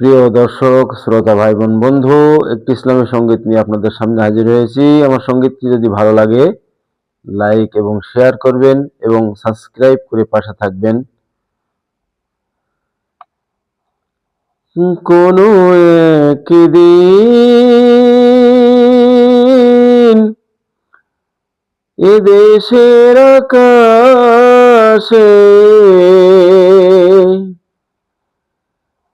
প্রিয় দর্শক, শ্রোতা, ভাই বোন, বন্ধু, একটি ইসলামী সঙ্গীত নিয়ে আপনাদের সামনে হাজির হয়েছি। আমার সঙ্গীতটি যদি ভালো লাগে লাইক এবং শেয়ার করবেন এবং সাবস্ক্রাইব করে পাশে থাকবেন। কোনো একদিন এদেশের আকাশে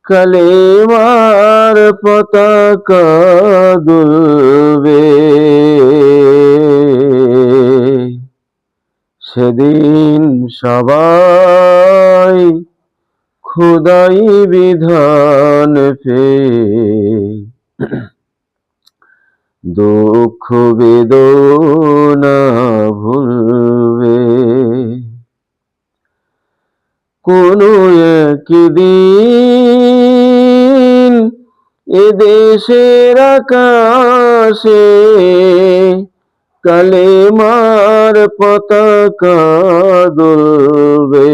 কালেমার পতাকা দুলবে, সেদিন সবাই খোদাই বিধান পেয়ে দুঃখ বেদনা ভুলবে। কোনো একদিন এদেশের আকাশে কালেমার পতাকা দুলবে,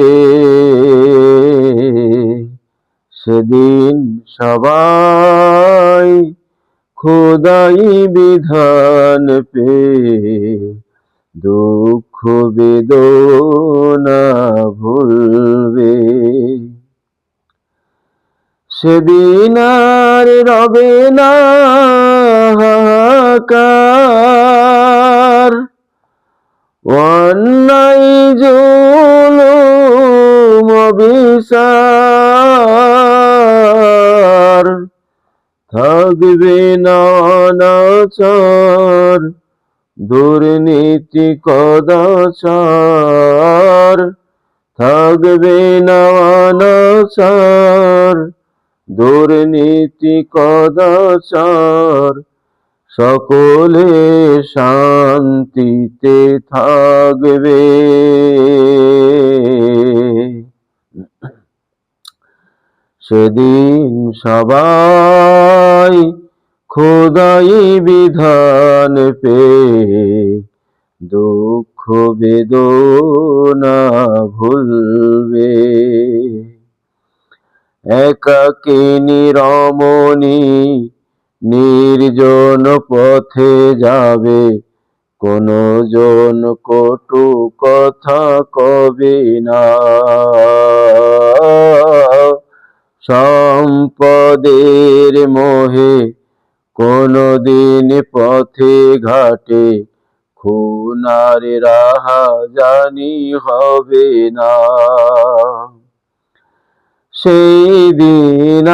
সেদিন সবাই খোদাই বিধান পেয়ে দুঃখ বেদনা ভুলবে। সেদিন আর রবে না হাহাকার, অন্যায় জুলুম অবিচার, থাকবে না অনাচার, দুর্নীতি কদাচার, থাকবে না অনাচার, দুর্নীতি কদাচার, সকলে শান্তিতে থাকবে। সেদিন সবাই খোদাই বিধান পেয়ে দুঃখ বেদনা ভুলবে। একাকিনী রমণী নির্জন পথে যাবে, কোনো জন কটু কথা কবে না। সম্পদের মোহে কোনদিন পথে ঘাটে খুনার রাহাজানি হবে না। সেই দিন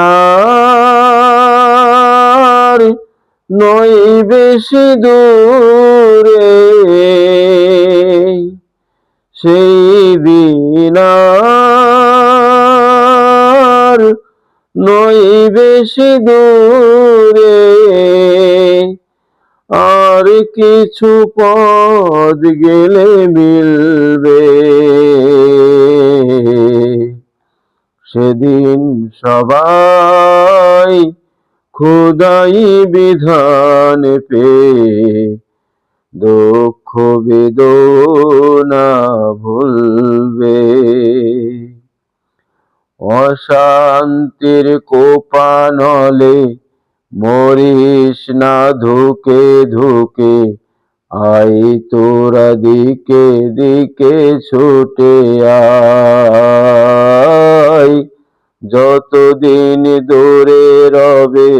আর নয় বেশি দূরে, সেই দিন আর নয় বেশি দূরে, আর কিছু পথ গেলে মিলবে। সেদিন সবাই খোদাই বিধান পেয়ে দুঃখ বেদনা ভুলবে। অশান্তির কোপানলে মরিস না ধুকে ধুকে, আই তোরা দিকে দিকে ছুটে আয়। যতদিন দূরে রবে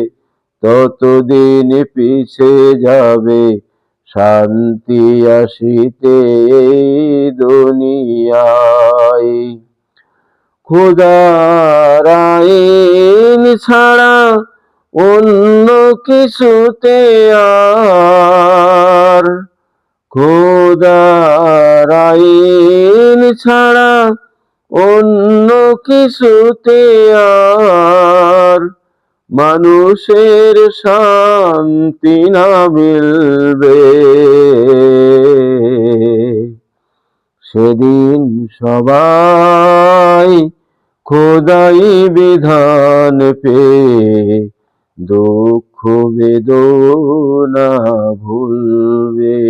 ততদিন পিছে যাবে, শান্তি আসিতে এই দুনিয়ায়। খোদার আইন ছাড়া অন্য কিছুতে আর, খোদার আইন ছাড়া অন্য কিছুতে আর মানুষের শান্তি না মিলবে। সেদিন সবাই খোদাই বিধান পেয়ে দুঃখ বেদনা ভুলবে।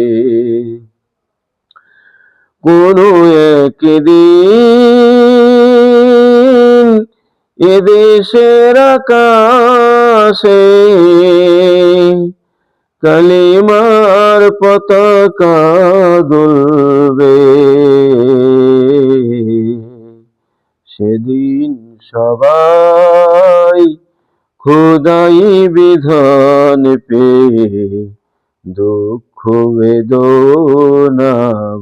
কোনো একদিন এদেশের আকাশে কালিমার পতাকা দুলবে, সেদিন সবাই খোদাই বিধান পেয়ে দুঃখ বেদনা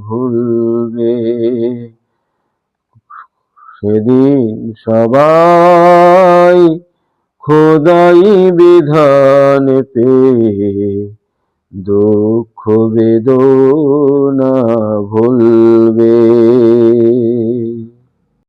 ভুলবে, সেদিন সবাই খোদাই বিধান পেয়ে দুঃখ বেদনা ভুলবে।